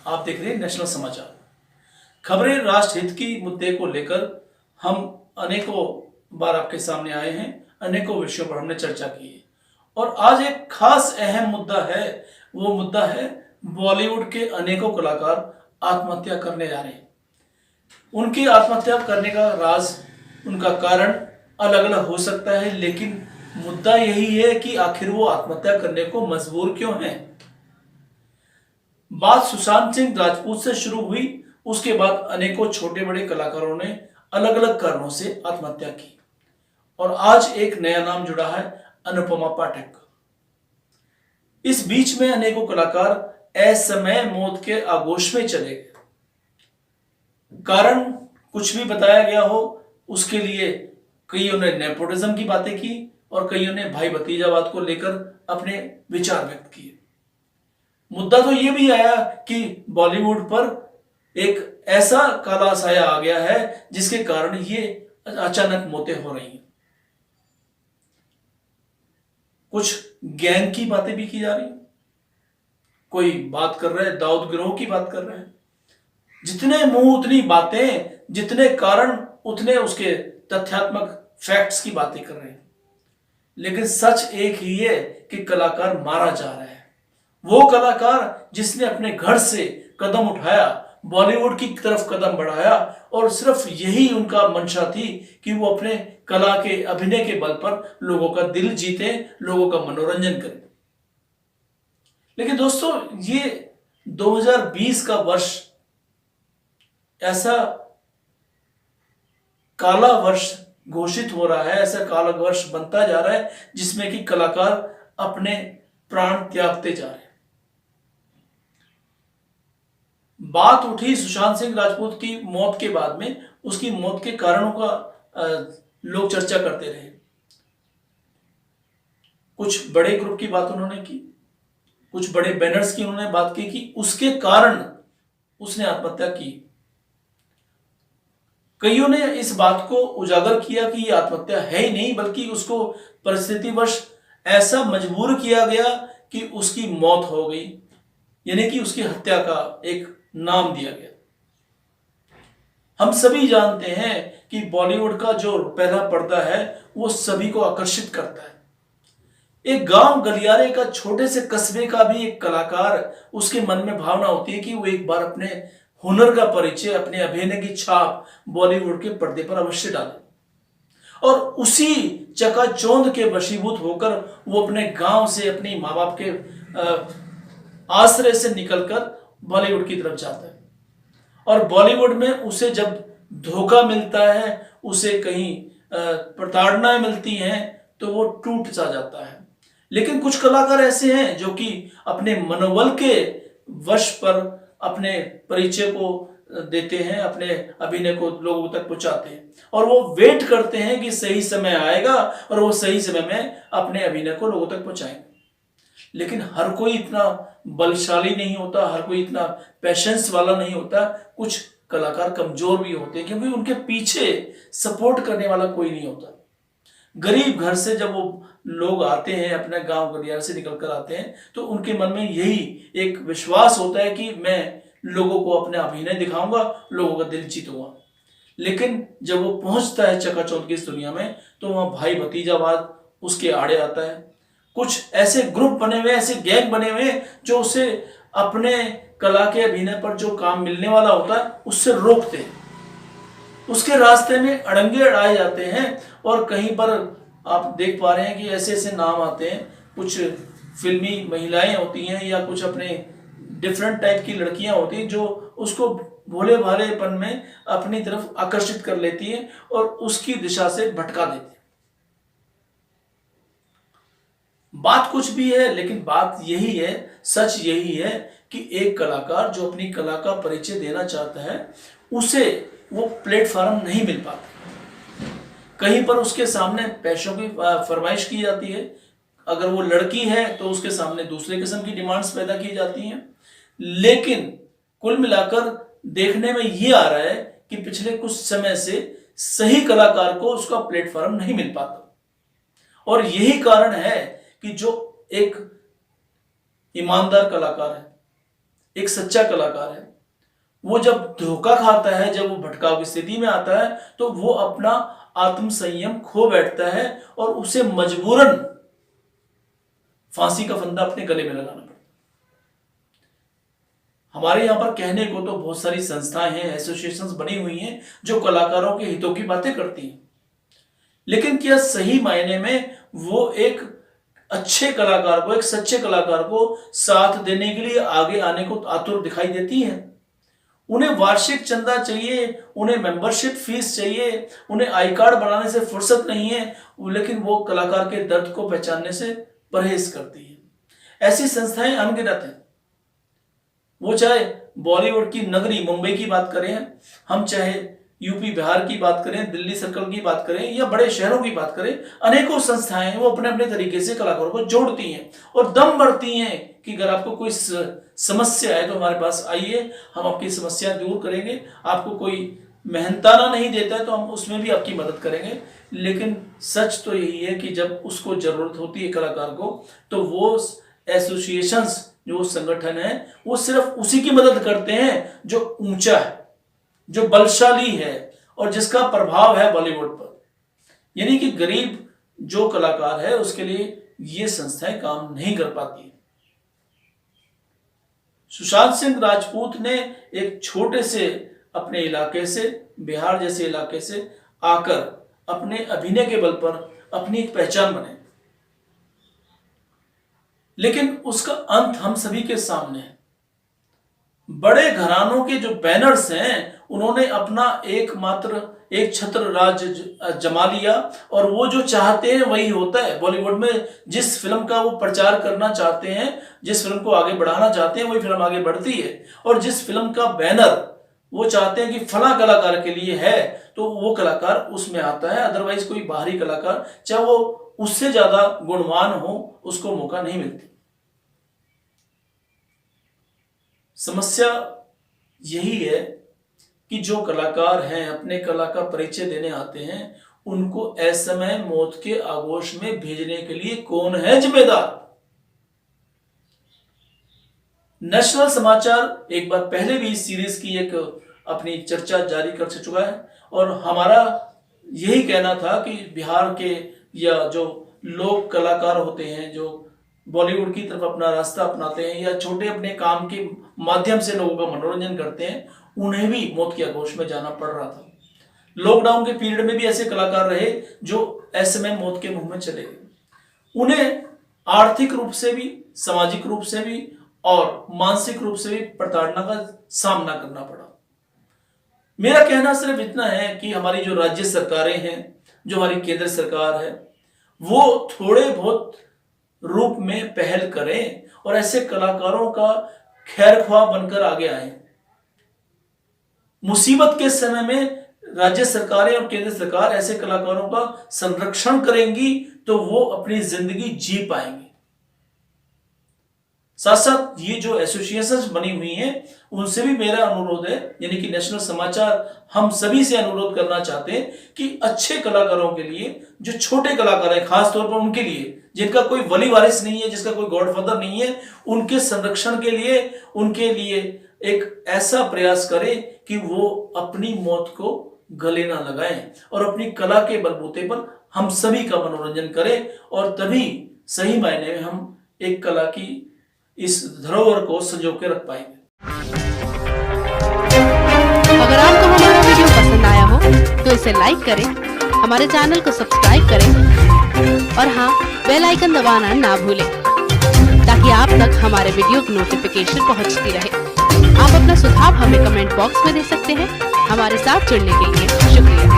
आप देख रहे हैं नेशनल समाचार। खबरें राष्ट्र हित की मुद्दे को लेकर हम अनेकों बार आपके सामने आए हैं, अनेकों विषयों पर हमने चर्चा की है और आज एक खास अहम मुद्दा है। वो मुद्दा है बॉलीवुड के अनेकों कलाकार आत्महत्या करने जा रहे हैं। उनकी आत्महत्या करने का राज, उनका कारण अलग अलग हो सकता है, लेकिन मुद्दा यही है कि आखिर वो आत्महत्या करने को मजबूर क्यों हैं। बात सुशांत सिंह राजपूत से शुरू हुई, उसके बाद अनेकों छोटे बड़े कलाकारों ने अलग अलग कारणों से आत्महत्या की और आज एक नया नाम जुड़ा है, अनुपमा पाठक। इस बीच में अनेकों कलाकार असमय मौत के आगोश में चले गए। कारण कुछ भी बताया गया हो, उसके लिए कईयों ने नेपोटिज्म की बातें की और कईयों ने भाई भतीजावाद को लेकर अपने विचार व्यक्त किए। मुद्दा तो यह भी आया कि बॉलीवुड पर एक ऐसा काला साया आ गया है जिसके कारण ये अचानक मौतें हो रही हैं। कुछ गैंग की बातें भी की जा रही हैं, कोई बात कर रहा है दाऊद गिरोह की बात कर रहे हैं। जितने मुंह उतनी बातें, जितने कारण उतने उसके तथ्यात्मक फैक्ट्स की बातें कर रहे हैं। लेकिन सच एक ही है कि कलाकार मारा जा रहा है। वो कलाकार जिसने अपने घर से कदम उठाया, बॉलीवुड की तरफ कदम बढ़ाया और सिर्फ यही उनका मंशा थी कि वो अपने कला के अभिनय के बल पर लोगों का दिल जीते, लोगों का मनोरंजन करें। लेकिन दोस्तों, ये 2020 का वर्ष ऐसा काला वर्ष घोषित हो रहा है, ऐसा काला वर्ष बनता जा रहा है जिसमें कि कलाकार अपने प्राण त्यागते जा रहे हैं। बात उठी सुशांत सिंह राजपूत की मौत के बाद में, उसकी मौत के कारणों का लोग चर्चा करते रहे। कुछ बड़े ग्रुप की बात उन्होंने की, कुछ बड़े बैनर्स की उन्होंने बात की कि उसके कारण उसने आत्महत्या की। कईयों ने इस बात को उजागर किया कि यह आत्महत्या है ही नहीं, बल्कि उसको परिस्थितिवश ऐसा मजबूर किया गया कि उसकी मौत हो गई, यानी कि उसकी हत्या का एक नाम दिया गया। हम सभी जानते हैं कि बॉलीवुड का जो पहला पर्दा है वो सभी को आकर्षित करता है। एक गांव गलियारे का, छोटे से कस्बे का भी एक कलाकार, उसके मन में भावना होती है कि वो एक बार अपने हुनर का परिचय, अपने अभिनय की छाप बॉलीवुड के पर्दे पर अवश्य डाले और उसी चकाचौंध के वशीभूत होकर वो अपने गांव से, अपनी माँ बाप के आश्रय से निकलकर बॉलीवुड की तरफ जाता है। और बॉलीवुड में उसे जब धोखा मिलता है, उसे कहीं प्रताड़नाएं मिलती हैं, तो वो टूट सा जाता है। लेकिन कुछ कलाकार ऐसे हैं जो कि अपने मनोबल के वश पर अपने परिचय को देते हैं, अपने अभिनय को लोगों तक पहुंचाते हैं और वो वेट करते हैं कि सही समय आएगा और वो सही समय में अपने अभिनय को लोगों तक पहुंचाएंगे। लेकिन हर कोई इतना बलशाली नहीं होता, हर कोई इतना पेशेंस वाला नहीं होता। कुछ कलाकार कमजोर भी होते हैं क्योंकि उनके पीछे सपोर्ट करने वाला कोई नहीं होता। गरीब घर से जब वो लोग आते हैं, अपने गांव गलियारे से निकलकर आते हैं, तो उनके मन में यही एक विश्वास होता है कि मैं लोगों को अपने अभिनय दिखाऊंगा, लोगों का दिल जीतूंगा। लेकिन जब वो पहुंचता है चकाचौंध की इस दुनिया में, तो वहां भाई भतीजावाद उसके आड़े आता है। कुछ ऐसे ग्रुप बने हुए, ऐसे गैंग बने हुए जो उसे अपने कला के अभिनय पर जो काम मिलने वाला होता है उससे रोकते हैं, उसके रास्ते में अड़ंगे अड़ाए जाते हैं। और कहीं पर आप देख पा रहे हैं कि ऐसे ऐसे नाम आते हैं, कुछ फिल्मी महिलाएं होती हैं या कुछ अपने डिफरेंट टाइप की लड़कियां होती हैं जो उसको भोले भालेपन में अपनी तरफ आकर्षित कर लेती हैं और उसकी दिशा से भटका देती हैं। बात कुछ भी है, लेकिन बात यही है, सच यही है कि एक कलाकार जो अपनी कला का परिचय देना चाहता है, उसे वो प्लेटफॉर्म नहीं मिल पाता। कहीं पर उसके सामने पैसों की फरमाइश की जाती है, अगर वो लड़की है तो उसके सामने दूसरे किस्म की डिमांड्स पैदा की जाती हैं। लेकिन कुल मिलाकर देखने में ये आ रहा है कि पिछले कुछ समय से सही कलाकार को उसका प्लेटफॉर्म नहीं मिल पाता और यही कारण है कि जो एक ईमानदार कलाकार है, एक सच्चा कलाकार है, वो जब धोखा खाता है, जब वो भटकाव की स्थिति में आता है, तो वो अपना आत्मसंयम खो बैठता है और उसे मजबूरन फांसी का फंदा अपने गले में लगाना पड़ता है। हमारे यहां पर कहने को तो बहुत सारी संस्थाएं हैं, एसोसिएशंस बनी हुई हैं जो कलाकारों के हितों की बातें करती हैं, लेकिन क्या सही मायने में वो एक अच्छे कलाकार को, एक सच्चे कलाकार को साथ देने के लिए आगे आने को आतुर दिखाई देती हैं? उन्हें वार्षिक चंदा चाहिए, उन्हें मेंबरशिप फीस चाहिए, उन्हें आई कार्ड बनाने से फुर्सत नहीं है, लेकिन वो कलाकार के दर्द को पहचानने से परहेज करती है। ऐसी संस्थाएं अनगिनत हैं। वो चाहे बॉलीवुड की नगरी मुंबई की बात करें, हम चाहे यूपी बिहार की बात करें, दिल्ली सर्कल की बात करें या बड़े शहरों की बात करें, अनेकों संस्थाएं वो अपने अपने तरीके से कलाकारों को जोड़ती हैं और दम भरती हैं कि अगर आपको कोई समस्या है तो हमारे पास आइए, हम आपकी समस्या दूर करेंगे। आपको कोई मेहनताना नहीं देता है तो हम उसमें भी आपकी मदद करेंगे। लेकिन सच तो यही है कि जब उसको जरूरत होती है कलाकार को, तो वो एसोसिएशंस, जो संगठन है, वो सिर्फ उसी की मदद करते हैं जो ऊंचा है, जो बलशाली है और जिसका प्रभाव है बॉलीवुड पर। यानी कि गरीब जो कलाकार है उसके लिए ये संस्थाएं काम नहीं कर पाती। सुशांत सिंह राजपूत ने एक छोटे से अपने इलाके से, बिहार जैसे इलाके से आकर अपने अभिनय के बल पर अपनी एक पहचान बनाई, लेकिन उसका अंत हम सभी के सामने है। बड़े घरानों के जो बैनर्स हैं, उन्होंने अपना एकमात्र एक छत्र राज जमा लिया और वो जो चाहते हैं वही होता है। बॉलीवुड में जिस फिल्म का वो प्रचार करना चाहते हैं, जिस फिल्म को आगे बढ़ाना चाहते हैं, वही फिल्म आगे बढ़ती है। और जिस फिल्म का बैनर वो चाहते हैं कि फला कलाकार के लिए है, तो वो कलाकार उसमें आता है। अदरवाइज कोई बाहरी कलाकार, चाहे वो उससे ज्यादा गुणवान हो, उसको मौका नहीं मिलती। समस्या यही है कि जो कलाकार हैं, अपने कला का परिचय देने आते हैं, उनको असमय मौत के आगोश में भेजने के लिए कौन है जिम्मेदार? नेशनल समाचार एक बार पहले भी इस सीरीज की एक अपनी चर्चा जारी कर चुका है और हमारा यही कहना था कि बिहार के या जो लोक कलाकार होते हैं, जो बॉलीवुड की तरफ अपना रास्ता अपनाते हैं या छोटे अपने काम के माध्यम से लोगों का मनोरंजन करते हैं, उन्हें भी मौत के आगोश में जाना पड़ रहा था। लॉकडाउन के पीरियड में भी ऐसे कलाकार रहे जो असमय मौत के मुंह में चले गए। उन्हें आर्थिक रूप से भी, सामाजिक रूप से भी और मानसिक रूप से भी प्रताड़ना का सामना करना पड़ा। मेरा कहना सिर्फ इतना है कि हमारी जो राज्य सरकारें हैं, जो हमारी केंद्र सरकार है, वो थोड़े बहुत रूप में पहल करें और ऐसे कलाकारों का खैरख्वाह बनकर आगे आए। मुसीबत के समय में राज्य सरकारें और केंद्र सरकार ऐसे कलाकारों का संरक्षण करेंगी तो वो अपनी जिंदगी जी पाएंगे। साथ साथ ये जो एसोसिएशंस बनी हुई हैं, उनसे भी मेरा अनुरोध है, यानी कि नेशनल समाचार हम सभी से अनुरोध करना चाहते हैं कि अच्छे कलाकारों के लिए, जो छोटे कलाकार हैं, खास तौर पर उनके लिए जिनका कोई वली वारिस नहीं है, जिसका कोई गॉडफादर नहीं है, उनके संरक्षण के लिए, उनके लिए एक ऐसा प्रयास करें कि वो अपनी मौत को गले ना लगाएं और अपनी कला के बलबूते पर हम सभी का मनोरंजन करें, और तभी सही मायने में हम एक कला की इस धरोहर को संजो के रख पाएंगे। अगर आपको हमारा वीडियो पसंद आया हो तो इसे लाइक करें, हमारे चैनल को सब्सक्राइब करें और हाँ, बेल आइकन दबाना ना भूलें ताकि आप तक हमारे वीडियो की नोटिफिकेशन पहुंचती रहे। आप अपना सुझाव हमें कमेंट बॉक्स में दे सकते हैं। हमारे साथ जुड़ने के लिए शुक्रिया।